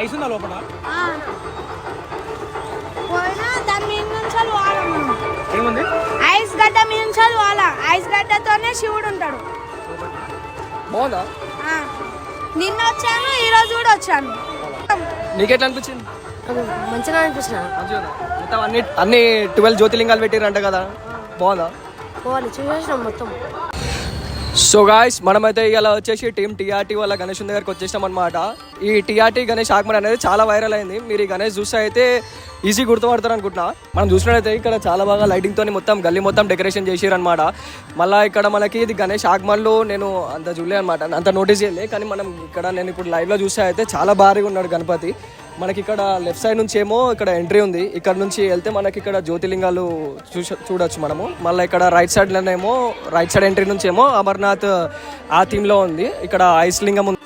Ice ఉందా లోపల? పోయినా దాని మీద నుంచి వాళ్ళ ఏముంది? ఐస్ గడ్డ మీద నుంచి వాళ్ళ ఐస్ గడ్డతోనే శివుడు ఉంటాడు. బాగుందా? నిన్న వచ్చాను, ఈ రోజు కూడా వచ్చాను. నీకెట్లా అనిపించింది? మంచిగా అనిపించిన. మొత్తం అన్ని 12 జ్యోతిలింగాలు పెట్టిరంట కదా, బాగుందా? పోవాలి చూసేసినాం మొత్తం. సో గాయ్స్, మనమైతే ఇలా వచ్చేసి టీం టీఆర్టీ వాళ్ళ గణేష్ దగ్గరికి వచ్చేసాం అనమాట. ఈ టీఆర్టీ గణేష్ ఆగమన్ అనేది చాలా వైరల్ అయింది. మీరు ఈ గణేష్ చూస్తే అయితే ఈజీ గుర్తుపడతారు అనుకుంటున్నా. మనం చూసినట్టయితే ఇక్కడ చాలా బాగా లైటింగ్ తోని మొత్తం గల్లీ మొత్తం డెకరేషన్ చేసారు అనమాట. మళ్ళీ ఇక్కడ మనకి ఇది గణేష్ ఆగమన్లో నేను అంత చూడలే అనమాట, అంత నోటీస్ చేయలే. కానీ మనం ఇక్కడ నేను ఇప్పుడు లైవ్లో చూస్తే అయితే చాలా భారీగా ఉన్నాడు గణపతి. మనకి ఇక్కడ లెఫ్ట్ సైడ్ నుంచి ఏమో ఇక్కడ ఎంట్రీ ఉంది, ఇక్కడ నుంచి వెళ్తే మనకి ఇక్కడ జ్యోతిలింగాలు చూడొచ్చు మనము. మళ్ళీ ఇక్కడ రైట్ సైడ్లోనేమో రైట్ సైడ్ ఎంట్రీ నుంచి ఏమో అమర్నాథ్ ఆ థీమ్లో ఉంది. ఇక్కడ ఐస్ లింగం ఉంది.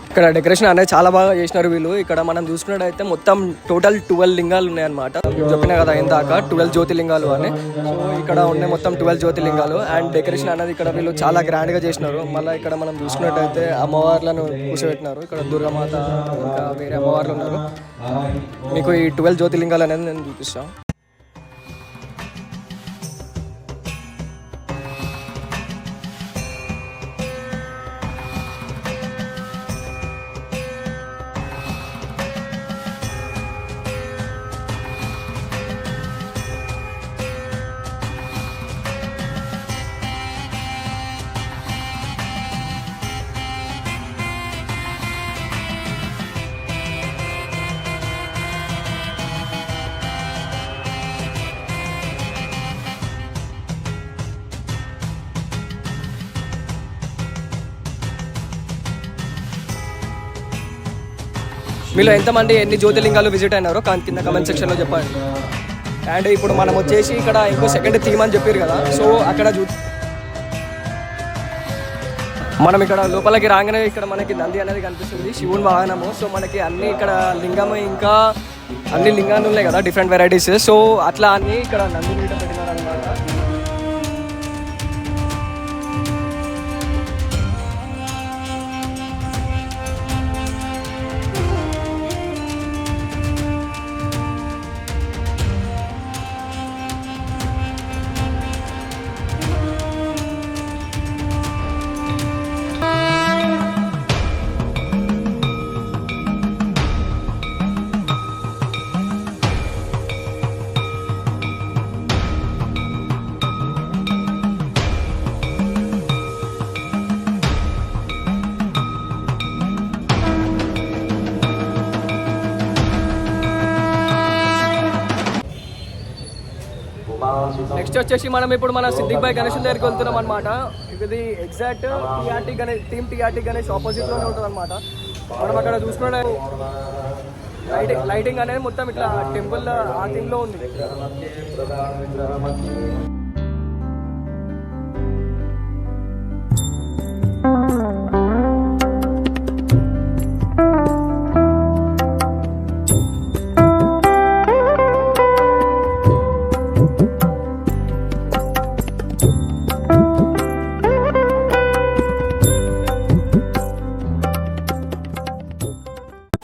ఇక్కడ డెకరేషన్ అనేది చాలా బాగా చేసినారు వీళ్ళు. ఇక్కడ మనం చూసుకున్నట్టయితే మొత్తం టోటల్ 12 లింగాలు ఉన్నాయన్నమాట. చెప్పినా కదా ఇందాక 12 జ్యోతిలింగాలు అని. సో ఇక్కడ ఉన్నాయి మొత్తం 12 జ్యోతిలింగాలు. అండ్ డెకరేషన్ అనేది ఇక్కడ వీళ్ళు చాలా గ్రాండ్గా చేసినారు. మళ్ళీ ఇక్కడ మనం చూసుకున్నట్టయితే అమ్మవార్లను కూర్చోబెట్టినారు. ఇక్కడ దుర్గామాత ఇంకా వేరే అమ్మవార్లు ఉన్నారు. మీకు ఈ 12 జ్యోతిలింగాలు అనేది నేను చూపిస్తాను. మీలో ఎంతమంది ఎన్ని జ్యోతిలింగాలు విజిట్ అయినారో కింద కమెంట్ సెక్షన్లో చెప్పండి. అండ్ ఇప్పుడు మనం వచ్చేసి ఇక్కడ ఇంకో సెకండ్ థీమ్ అని చెప్పారు కదా, సో అక్కడ మనం ఇక్కడ లోపలికి రాగానే ఇక్కడ మనకి నంది అనేది కనిపిస్తుంది, శివుని వాహనము. సో మనకి అన్ని ఇక్కడ లింగము ఇంకా అన్ని లింగాలు ఉన్నాయి కదా, డిఫరెంట్ వెరైటీస్. సో అట్లా అన్ని ఇక్కడ నంది మీద పెట్టినారు అనమాట. నెక్స్ట్ వచ్చేసి మనం ఇప్పుడు మన సిద్దిక్ భాయ్ గణేష్ దగ్గరికి వెళ్తున్నాం అనమాట. ఇది exact TRT Ganesh team TRT Ganesh ఆపోజిట్లోనే ఉంటుంది అనమాట. మనం అక్కడ చూసుకున్న లైటింగ్ అనేది మొత్తం ఇట్లా టెంపుల్ ఆ థీమ్లో ఉంది.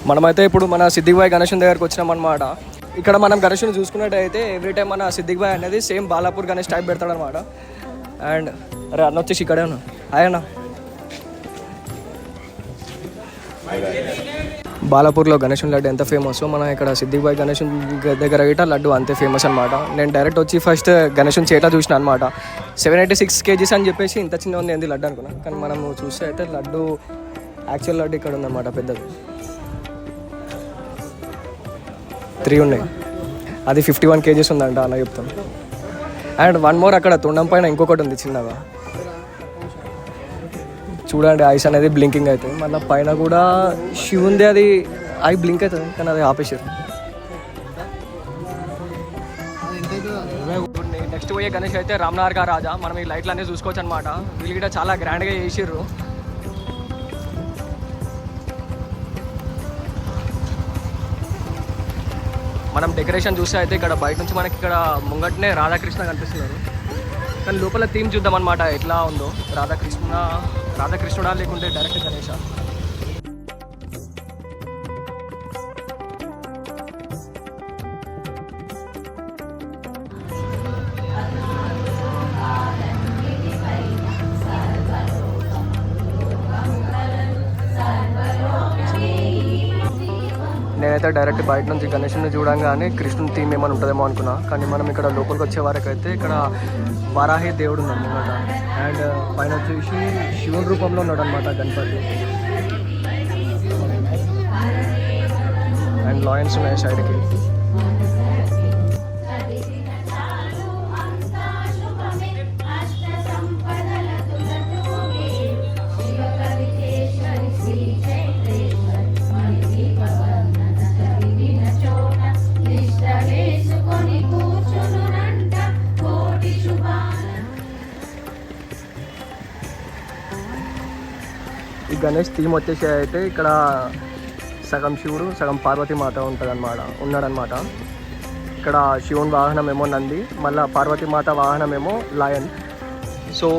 మనమైతే ఇప్పుడు మన సిద్దిక్ భాయ్ గణేష్ దగ్గరికి వచ్చినాం అనమాట. ఇక్కడ మనం గణేష్ని చూసుకున్నట్టయితే ఎవ్రీ టైం మన సిద్దిక్ భాయ్ అనేది సేమ్ బాలాపూర్ గణేష్ టైప్ పెడతాడు అనమాట. అండ్ అరే అన్న వచ్చేసి ఇక్కడే ఉన్నా. హాయ్ అన్న. బాలాపూర్లో గణేష్ లడ్డు ఎంత ఫేమస్, మన ఇక్కడ సిద్దిక్ భాయ్ గణేష్ దగ్గర గిట్ట లడ్డు అంతే ఫేమస్ అనమాట. నేను డైరెక్ట్ వచ్చి ఫస్ట్ గణేష్ చేత చూసిన అనమాట. 786 kgs అని చెప్పేసి ఇంత చిన్న ఉంది ఏంది లడ్డు అనుకున్నా. కానీ మనం చూస్తే అయితే లడ్డు యాక్చువల్ లడ్డు ఇక్కడ ఉందన్నమాట, పెద్దది 3 ఉన్నాయి. అది 51 kgs ఉందంట అన్న చెప్తాం. అండ్ వన్ మోర్ అక్కడ తొండం పైన ఇంకొకటి ఉంది చిన్నగా, చూడండి ఐస్ అనేది బ్లింకింగ్ అవుతుంది. మళ్ళీ పైన కూడా శివుంది, అది ఐ బ్లింక్ అవుతుంది కానీ అది ఆపేసారు. నెక్స్ట్ పోయే గణేష్ అయితే రామ్నగర్ కా రాజా. మనం ఈ లైట్లు అనేది చూసుకోవచ్చు అనమాట. వీళ్ళు కూడా చాలా గ్రాండ్గా చేసిర్రు. మనం డెకరేషన్ చూస్తే అయితే ఇక్కడ బయట నుంచి మనకి ఇక్కడ ముంగట్నే రాధాకృష్ణ కనిపిస్తున్నారు. కానీ లోపల థీమ్ చూద్దాం అనమాట ఎట్లా ఉందో. రాధాకృష్ణుడా లేకుంటే డైరెక్ట్ గణేష. నేనైతే డైరెక్ట్ బయట నుంచి గణేషుని చూడంగానే కృష్ణుని థీమ్ ఏమైనా ఉంటుందేమో అనుకున్నా. కానీ మనం ఇక్కడ లోపలికి వచ్చే వరకు అయితే ఇక్కడ వారాహి దేవుడు ఉన్నాడు అనమాట. అండ్ పైన వచ్చేసి శివుని రూపంలో ఉన్నాడు అనమాట గణపతి. అండ్ లాయన్స్ ఉన్నాయి సైడ్కి. ఈ గణేష్ థీమ్ వచ్చేసి అయితే ఇక్కడ సగం శివుడు సగం పార్వతీమాత ఉన్నాడనమాట. ఇక్కడ శివుని వాహనం ఏమో నంది, మళ్ళీ పార్వతీమాత వాహనం ఏమో లయన్. సో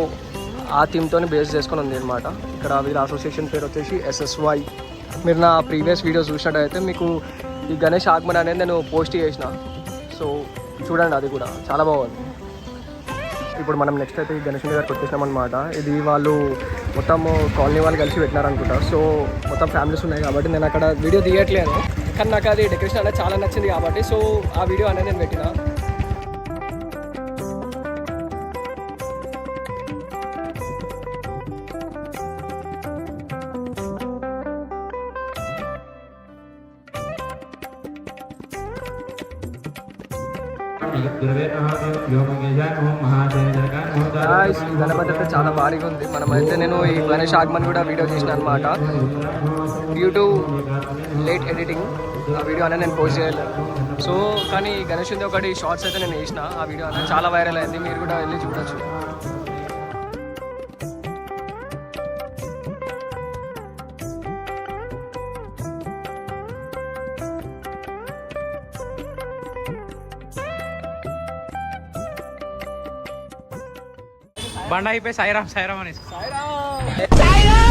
ఆ థీమ్తో బేస్ చేసుకొని ఉంది అనమాట. ఇక్కడ వీళ్ళ అసోసియేషన్ పేరు వచ్చేసి SSY. మీరు నా ప్రీవియస్ వీడియోస్ చూసినట్టయితే మీకు ఈ గణేష్ ఆగమన్ అనేది నేను పోస్ట్ చేసిన. సో చూడండి, అది కూడా చాలా బాగుంది. ఇప్పుడు మనం నెక్స్ట్ అయితే ఈ గణేష్ దగ్గరికి వచ్చేసినాం అనమాట. ఇది వాళ్ళు మొత్తం కాలనీ వాళ్ళు కలిసి పెట్టినారనుకుంటా. సో మొత్తం ఫ్యామిలీస్ ఉన్నాయి కాబట్టి నేను అక్కడ వీడియో తీయట్లేదు. కానీ నాకు అది డెకరేషన్ అనేది చాలా నచ్చింది కాబట్టి సో ఆ వీడియో అనేది నేను పెట్టిన. గణపతి అయితే చాలా భారీగా ఉంది. మనమైతే నేను ఈ గణేష్ ఆగమన్ కూడా వీడియో చేసిన అనమాట. డ్యూ టు లేట్ ఎడిటింగ్ ఆ వీడియో అనేది నేను పోస్ట్ చేయలేదు. సో కానీ గణేష్ ఉంది ఒకటి షార్ట్స్ అయితే నేను వేసిన. ఆ వీడియో అనేది చాలా వైరల్ అయింది, మీరు కూడా వెళ్ళి చూడొచ్చు. బండ అయిపోయి సాయిరామ్ సాయిరామ్ అనేసి సాయిరామ్.